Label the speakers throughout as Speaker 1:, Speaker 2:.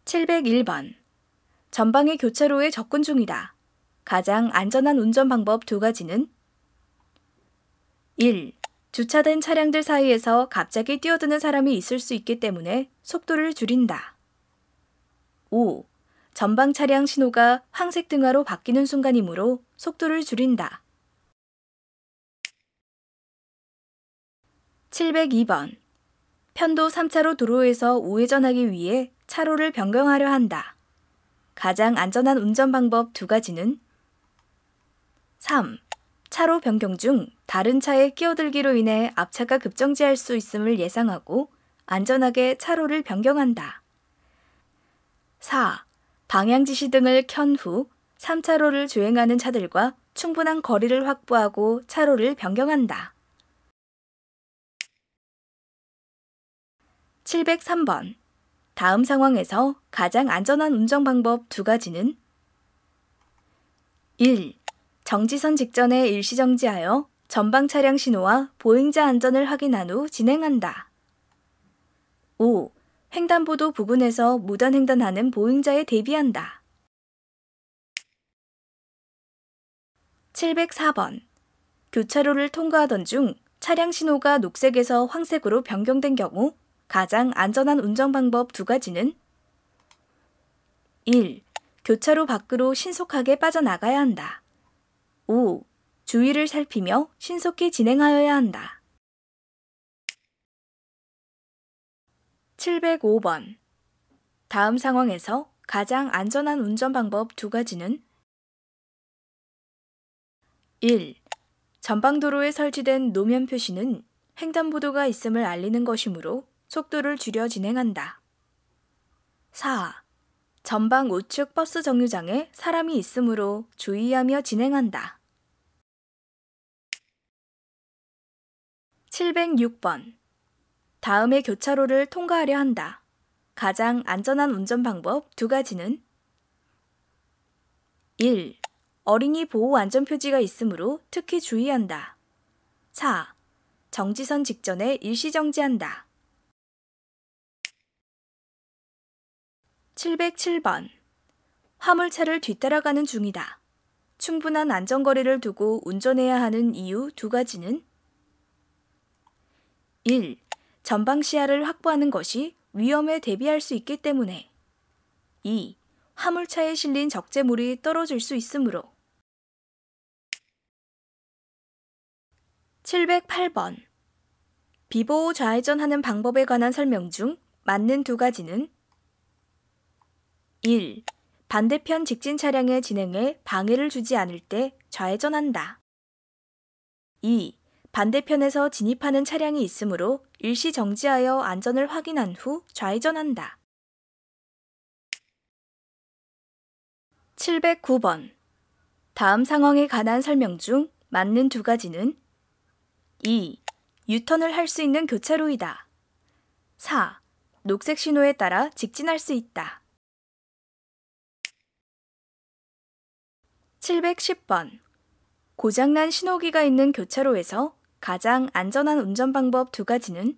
Speaker 1: 701번. 전방의 교차로에 접근 중이다. 가장 안전한 운전 방법 두 가지는 1. 주차된 차량들 사이에서 갑자기 뛰어드는 사람이 있을 수 있기 때문에 속도를 줄인다. 5. 전방 차량 신호가 황색 등화로 바뀌는 순간이므로 속도를 줄인다. 702번. 편도 3차로 도로에서 우회전하기 위해 차로를 변경하려 한다. 가장 안전한 운전 방법 두 가지는 3. 차로 변경 중 다른 차에 끼어들기로 인해 앞차가 급정지할 수 있음을 예상하고 안전하게 차로를 변경한다. 4. 방향 지시 등을 켠 후 3차로를 주행하는 차들과 충분한 거리를 확보하고 차로를 변경한다. 703번. 다음 상황에서 가장 안전한 운전 방법 두 가지는 1. 정지선 직전에 일시정지하여 전방 차량 신호와 보행자 안전을 확인한 후 진행한다. 5. 횡단보도 부근에서 무단횡단하는 보행자에 대비한다. 704번. 교차로를 통과하던 중 차량 신호가 녹색에서 황색으로 변경된 경우 가장 안전한 운전 방법 두 가지는 1. 교차로 밖으로 신속하게 빠져나가야 한다. 5. 주위를 살피며 신속히 진행하여야 한다. 705번. 다음 상황에서 가장 안전한 운전 방법 두 가지는 1. 전방도로에 설치된 노면 표시는 횡단보도가 있음을 알리는 것이므로 속도를 줄여 진행한다. 4. 전방 우측 버스 정류장에 사람이 있으므로 주의하며 진행한다. 706번. 다음의 교차로를 통과하려 한다. 가장 안전한 운전 방법 두 가지는 1. 어린이 보호 안전표지가 있으므로 특히 주의한다. 4. 정지선 직전에 일시정지한다. 707번. 화물차를 뒤따라가는 중이다. 충분한 안전거리를 두고 운전해야 하는 이유 두 가지는 1. 전방 시야를 확보하는 것이 위험에 대비할 수 있기 때문에 2. 화물차에 실린 적재물이 떨어질 수 있으므로 708번. 비보호 좌회전하는 방법에 관한 설명 중 맞는 두 가지는 1. 반대편 직진 차량의 진행에 방해를 주지 않을 때 좌회전한다. 2. 반대편에서 진입하는 차량이 있으므로 일시 정지하여 안전을 확인한 후 좌회전한다. 709번. 다음 상황에 관한 설명 중 맞는 두 가지는 2. 유턴을 할 수 있는 교차로이다. 4. 녹색 신호에 따라 직진할 수 있다. 710번. 고장난 신호기가 있는 교차로에서 가장 안전한 운전 방법 두 가지는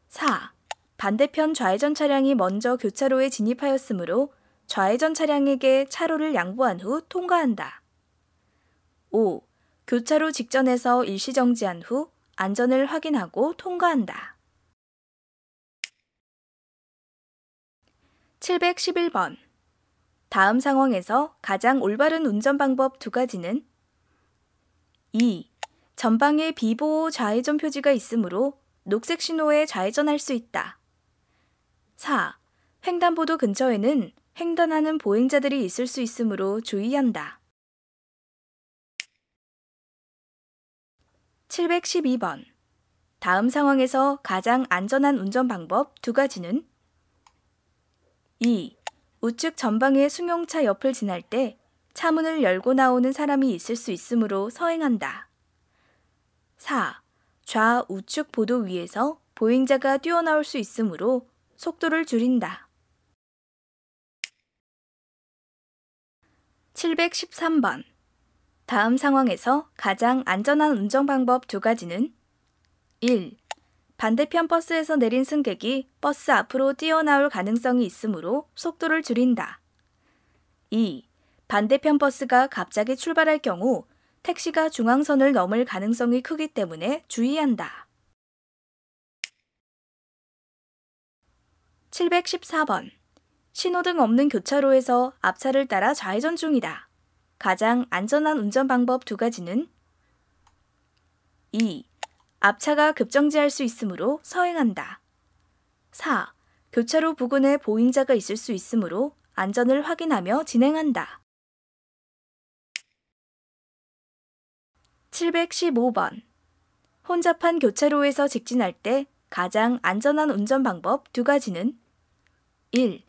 Speaker 1: 4. 반대편 좌회전 차량이 먼저 교차로에 진입하였으므로 좌회전 차량에게 차로를 양보한 후 통과한다. 5. 교차로 직전에서 일시정지한 후 안전을 확인하고 통과한다. 711번. 다음 상황에서 가장 올바른 운전 방법 두 가지는 2. 전방에 비보호 좌회전 표지가 있으므로 녹색 신호에 좌회전할 수 있다. 4. 횡단보도 근처에는 횡단하는 보행자들이 있을 수 있으므로 주의한다. 712번. 다음 상황에서 가장 안전한 운전 방법 두 가지는 2. 우측 전방의 승용차 옆을 지날 때 차문을 열고 나오는 사람이 있을 수 있으므로 서행한다. 4. 좌우측 보도 위에서 보행자가 뛰어나올 수 있으므로 속도를 줄인다. 713번. 다음 상황에서 가장 안전한 운전 방법 두 가지는 1. 반대편 버스에서 내린 승객이 버스 앞으로 뛰어나올 가능성이 있으므로 속도를 줄인다. 2. 반대편 버스가 갑자기 출발할 경우 택시가 중앙선을 넘을 가능성이 크기 때문에 주의한다. 714번. 신호등 없는 교차로에서 앞차를 따라 좌회전 중이다. 가장 안전한 운전 방법 두 가지는 2. 앞차가 급정지할 수 있으므로 서행한다. 4. 교차로 부근에 보행자가 있을 수 있으므로 안전을 확인하며 진행한다. 715번. 혼잡한 교차로에서 직진할 때 가장 안전한 운전 방법 두 가지는 1.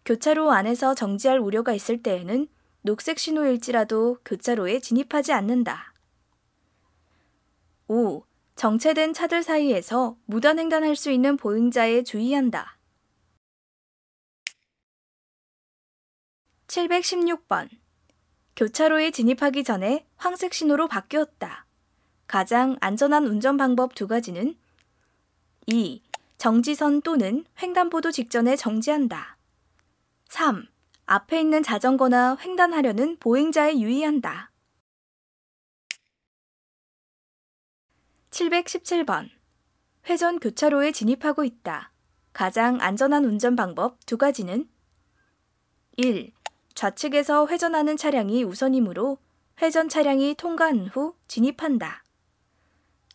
Speaker 1: 교차로 안에서 정지할 우려가 있을 때에는 녹색 신호일지라도 교차로에 진입하지 않는다. 5. 정체된 차들 사이에서 무단횡단할 수 있는 보행자에 주의한다. 716번. 교차로에 진입하기 전에 황색 신호로 바뀌었다. 가장 안전한 운전 방법 두 가지는 2. 정지선 또는 횡단보도 직전에 정지한다. 3. 앞에 있는 자전거나 횡단하려는 보행자에 유의한다. 717번. 회전 교차로에 진입하고 있다. 가장 안전한 운전 방법 두 가지는 1. 좌측에서 회전하는 차량이 우선이므로 회전 차량이 통과한 후 진입한다.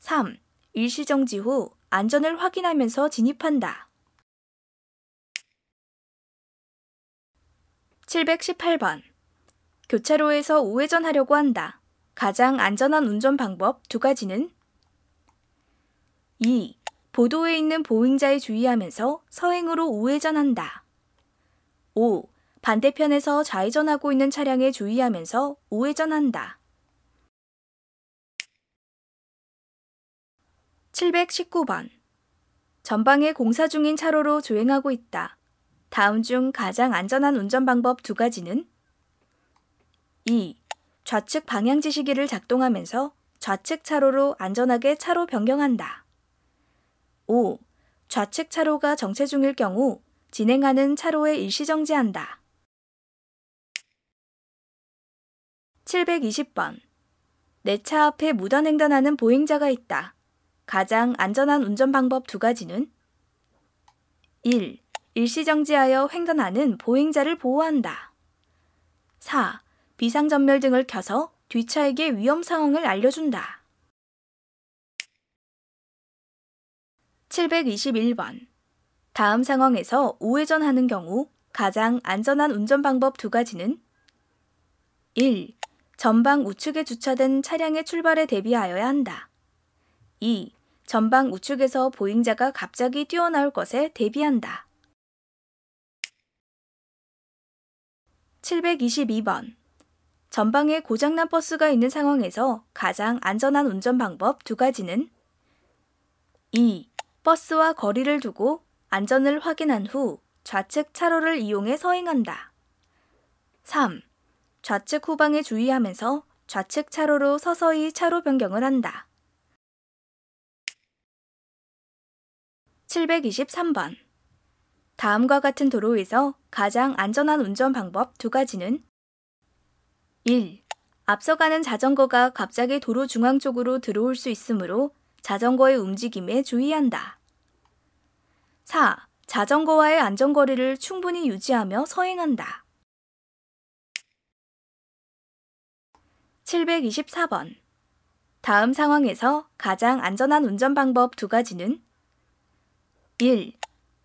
Speaker 1: 3. 일시정지 후 안전을 확인하면서 진입한다. 718번. 교차로에서 우회전하려고 한다. 가장 안전한 운전 방법 두 가지는 2. 보도에 있는 보행자에 주의하면서 서행으로 우회전한다. 5. 반대편에서 좌회전하고 있는 차량에 주의하면서 우회전한다. 719번. 전방에 공사 중인 차로로 주행하고 있다. 다음 중 가장 안전한 운전 방법 두 가지는 2. 좌측 방향 지시기를 작동하면서 좌측 차로로 안전하게 차로 변경한다. 5. 좌측 차로가 정체 중일 경우 진행하는 차로에 일시정지한다. 720번. 내 차 앞에 무단횡단하는 보행자가 있다. 가장 안전한 운전 방법 두 가지는 1. 일시정지하여 횡단하는 보행자를 보호한다. 4. 비상전멸등을 켜서 뒷차에게 위험 상황을 알려준다. 721번. 다음 상황에서 우회전하는 경우 가장 안전한 운전 방법 두 가지는 1. 전방 우측에 주차된 차량의 출발에 대비하여야 한다. 2. 전방 우측에서 보행자가 갑자기 뛰어나올 것에 대비한다. 722번. 전방에 고장난 버스가 있는 상황에서 가장 안전한 운전 방법 두 가지는 2. 버스와 거리를 두고 안전을 확인한 후 좌측 차로를 이용해 서행한다. 3. 좌측 후방에 주의하면서 좌측 차로로 서서히 차로 변경을 한다. 723번. 다음과 같은 도로에서 가장 안전한 운전 방법 두 가지는 1. 앞서가는 자전거가 갑자기 도로 중앙 쪽으로 들어올 수 있으므로 자전거의 움직임에 주의한다. 4. 자전거와의 안전거리를 충분히 유지하며 서행한다. 724번. 다음 상황에서 가장 안전한 운전 방법 두 가지는 1.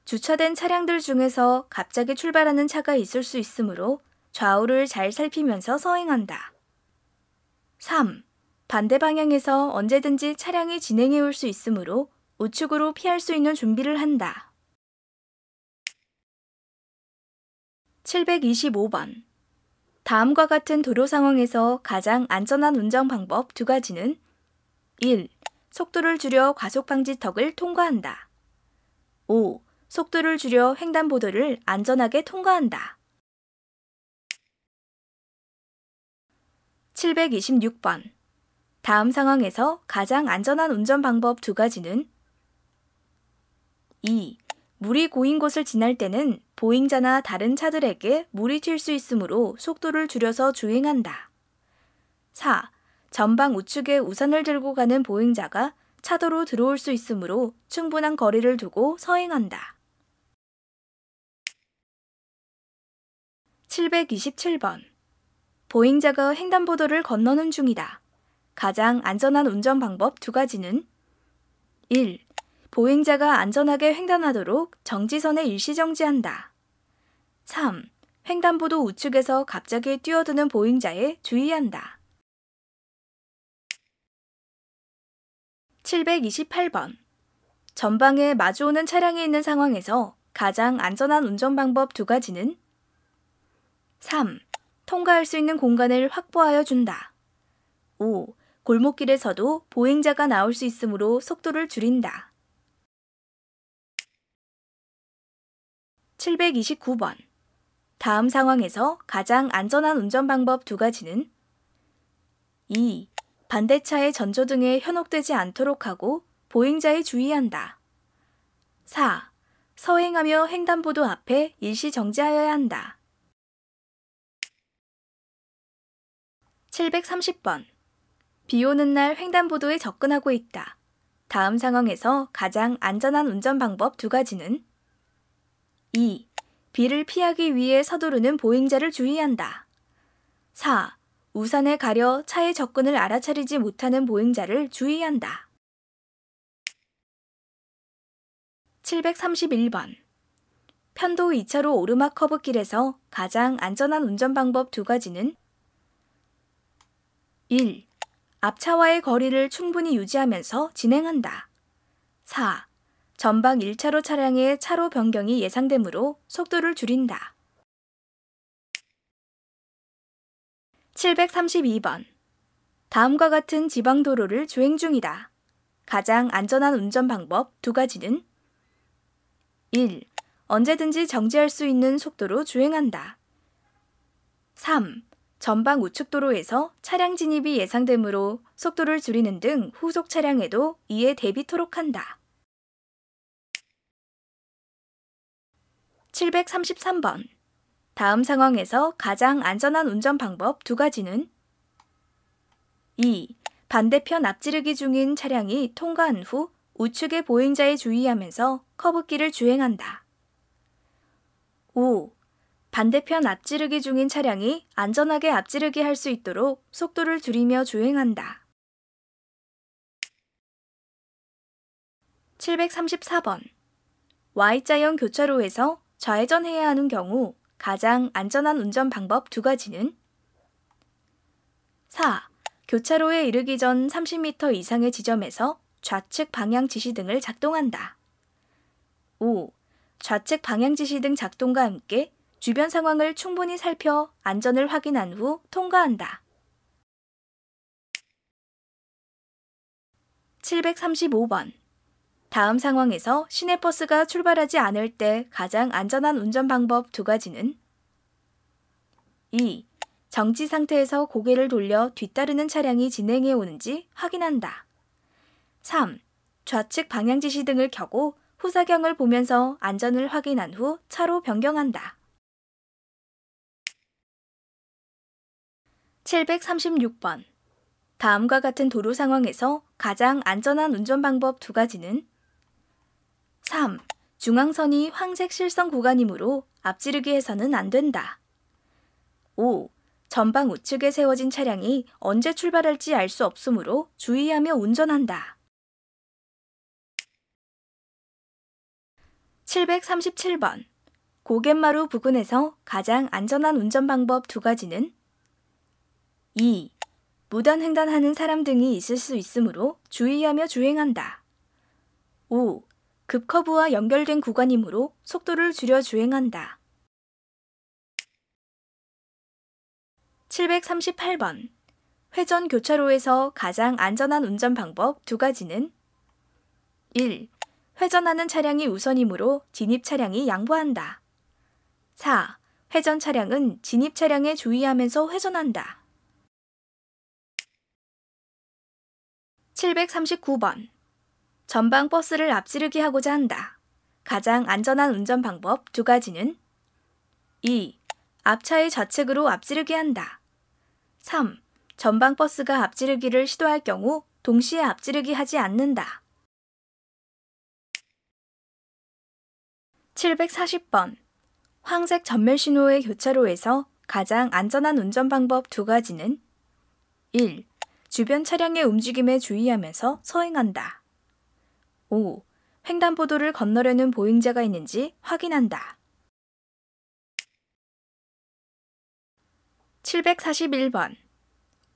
Speaker 1: 주차된 차량들 중에서 갑자기 출발하는 차가 있을 수 있으므로 좌우를 잘 살피면서 서행한다. 3. 반대 방향에서 언제든지 차량이 진행해 올 수 있으므로 우측으로 피할 수 있는 준비를 한다. 725번. 다음과 같은 도로 상황에서 가장 안전한 운전 방법 두 가지는 1. 속도를 줄여 과속방지턱을 통과한다. 5. 속도를 줄여 횡단보도를 안전하게 통과한다. 726번. 다음 상황에서 가장 안전한 운전 방법 두 가지는 2. 물이 고인 곳을 지날 때는 보행자나 다른 차들에게 물이 튈 수 있으므로 속도를 줄여서 주행한다. 4. 전방 우측에 우산을 들고 가는 보행자가 차도로 들어올 수 있으므로 충분한 거리를 두고 서행한다. 727번. 보행자가 횡단보도를 건너는 중이다. 가장 안전한 운전 방법 두 가지는 1. 보행자가 안전하게 횡단하도록 정지선에 일시정지한다. 3. 횡단보도 우측에서 갑자기 뛰어드는 보행자에 주의한다. 728번. 전방에 마주오는 차량이 있는 상황에서 가장 안전한 운전 방법 두 가지는 3. 통과할 수 있는 공간을 확보하여 준다. 5. 골목길에서도 보행자가 나올 수 있으므로 속도를 줄인다. 729번. 다음 상황에서 가장 안전한 운전 방법 두 가지는 2. 반대차의 전조등에 현혹되지 않도록 하고 보행자에 주의한다. 4. 서행하며 횡단보도 앞에 일시 정지하여야 한다. 730번. 비 오는 날 횡단보도에 접근하고 있다. 다음 상황에서 가장 안전한 운전 방법 두 가지는 2. 비를 피하기 위해 서두르는 보행자를 주의한다. 4. 우산에 가려 차의 접근을 알아차리지 못하는 보행자를 주의한다. 731번. 편도 2차로 오르막 커브길에서 가장 안전한 운전 방법 두 가지는 1. 앞차와의 거리를 충분히 유지하면서 진행한다. 4. 전방 1차로 차량의 차로 변경이 예상되므로 속도를 줄인다. 732번. 다음과 같은 지방도로를 주행 중이다. 가장 안전한 운전 방법 두 가지는 1. 언제든지 정지할 수 있는 속도로 주행한다. 3. 전방 우측 도로에서 차량 진입이 예상되므로 속도를 줄이는 등 후속 차량에도 이에 대비토록 한다. 733번. 다음 상황에서 가장 안전한 운전 방법 두 가지는 2. 반대편 앞지르기 중인 차량이 통과한 후 우측의 보행자에 주의하면서 커브길을 주행한다. 5. 반대편 앞지르기 중인 차량이 안전하게 앞지르기 할 수 있도록 속도를 줄이며 주행한다. 734번. Y자형 교차로에서 좌회전해야 하는 경우 가장 안전한 운전 방법 두 가지는 4. 교차로에 이르기 전 30m 이상의 지점에서 좌측 방향 지시등을 작동한다. 5. 좌측 방향 지시등 작동과 함께 주변 상황을 충분히 살펴 안전을 확인한 후 통과한다. 735번. 다음 상황에서 시내버스가 출발하지 않을 때 가장 안전한 운전 방법 두 가지는 2. 정지 상태에서 고개를 돌려 뒤따르는 차량이 진행해 오는지 확인한다. 3. 좌측 방향 지시등을 켜고 후사경을 보면서 안전을 확인한 후 차로 변경한다. 736번. 다음과 같은 도로 상황에서 가장 안전한 운전 방법 두 가지는 3. 중앙선이 황색 실선 구간이므로 앞지르기 해서는 안 된다. 5. 전방 우측에 세워진 차량이 언제 출발할지 알 수 없으므로 주의하며 운전한다. 737번. 고갯마루 부근에서 가장 안전한 운전 방법 두 가지는 2. 무단 횡단하는 사람 등이 있을 수 있으므로 주의하며 주행한다. 5. 급커브와 연결된 구간이므로 속도를 줄여 주행한다. 738번. 회전 교차로에서 가장 안전한 운전 방법 두 가지는 1. 회전하는 차량이 우선이므로 진입 차량이 양보한다. 4. 회전 차량은 진입 차량에 주의하면서 회전한다. 739번. 전방 버스를 앞지르기 하고자 한다. 가장 안전한 운전 방법 두 가지는 2. 앞차의 좌측으로 앞지르기 한다. 3. 전방 버스가 앞지르기를 시도할 경우 동시에 앞지르기 하지 않는다. 740번. 황색 전멸 신호의 교차로에서 가장 안전한 운전 방법 두 가지는 1. 주변 차량의 움직임에 주의하면서 서행한다. 5. 횡단보도를 건너려는 보행자가 있는지 확인한다. 741번.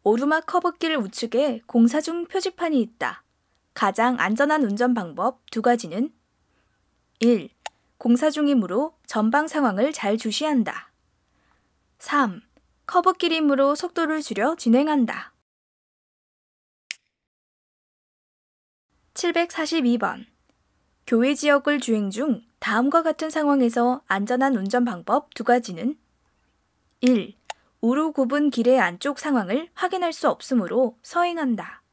Speaker 1: 오르막 커브길 우측에 공사 중 표지판이 있다. 가장 안전한 운전 방법 두 가지는 1. 공사 중이므로 전방 상황을 잘 주시한다. 3. 커브길이므로 속도를 줄여 진행한다. 742번. 교외 지역을 주행 중 다음과 같은 상황에서 안전한 운전 방법 두 가지는 1. 우로 굽은 길의 안쪽 상황을 확인할 수 없으므로 서행한다.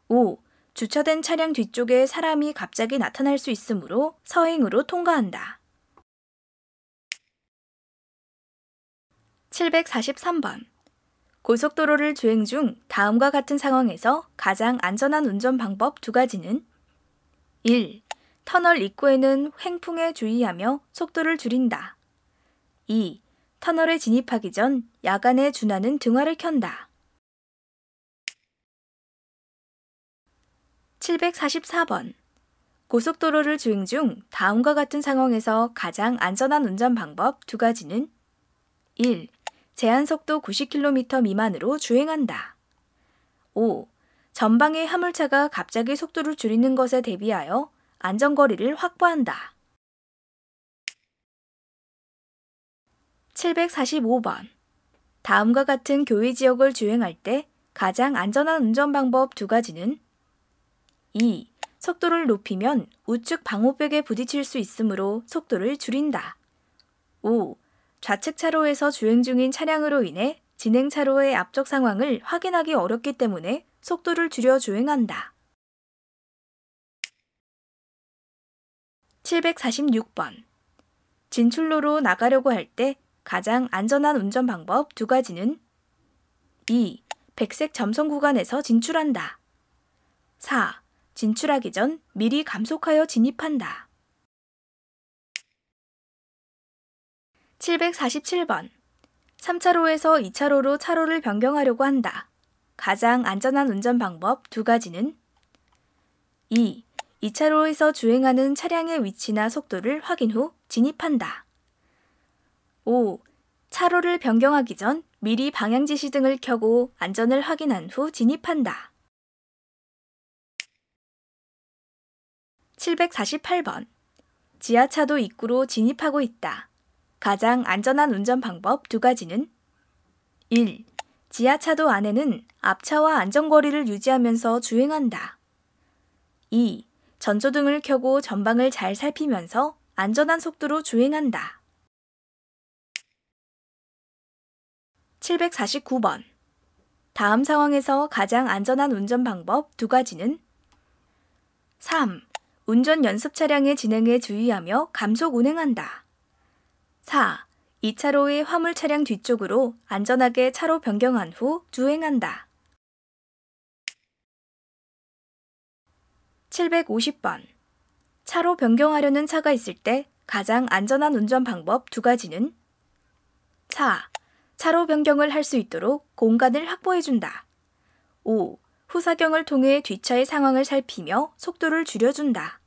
Speaker 1: 5. 주차된 차량 뒤쪽에 사람이 갑자기 나타날 수 있으므로 서행으로 통과한다. 743번. 고속도로를 주행 중 다음과 같은 상황에서 가장 안전한 운전 방법 두 가지는 1. 터널 입구에는 횡풍에 주의하며 속도를 줄인다. 2. 터널에 진입하기 전 야간에 준하는 등화를 켠다. 744번. 고속도로를 주행 중 다음과 같은 상황에서 가장 안전한 운전 방법 두 가지는 1. 제한속도 90km 미만으로 주행한다. 5. 전방의 화물차가 갑자기 속도를 줄이는 것에 대비하여 안전거리를 확보한다. 745번. 다음과 같은 교외 지역을 주행할 때 가장 안전한 운전 방법 두 가지는 2. 속도를 높이면 우측 방호벽에 부딪힐 수 있으므로 속도를 줄인다. 5. 좌측 차로에서 주행 중인 차량으로 인해 진행 차로의 앞쪽 상황을 확인하기 어렵기 때문에 속도를 줄여 주행한다. 746번. 진출로로 나가려고 할 때 가장 안전한 운전 방법 두 가지는 2. 백색 점선 구간에서 진출한다. 4. 진출하기 전 미리 감속하여 진입한다. 747번. 3차로에서 2차로로 차로를 변경하려고 한다. 가장 안전한 운전 방법 두 가지는 2. 2차로에서 주행하는 차량의 위치나 속도를 확인 후 진입한다. 5. 차로를 변경하기 전 미리 방향지시 등을 켜고 안전을 확인한 후 진입한다. 748번. 지하차도 입구로 진입하고 있다. 가장 안전한 운전 방법 두 가지는 1. 지하차도 안에는 앞차와 안전거리를 유지하면서 주행한다. 2. 전조등을 켜고 전방을 잘 살피면서 안전한 속도로 주행한다. 749번. 다음 상황에서 가장 안전한 운전 방법 두 가지는 3. 운전 연습 차량의 진행에 주의하며 감속 운행한다. 4. 2차로의 화물 차량 뒤쪽으로 안전하게 차로 변경한 후 주행한다. 750번. 차로 변경하려는 차가 있을 때 가장 안전한 운전 방법 두 가지는 4. 차로 변경을 할 수 있도록 공간을 확보해준다. 5. 후사경을 통해 뒷차의 상황을 살피며 속도를 줄여준다.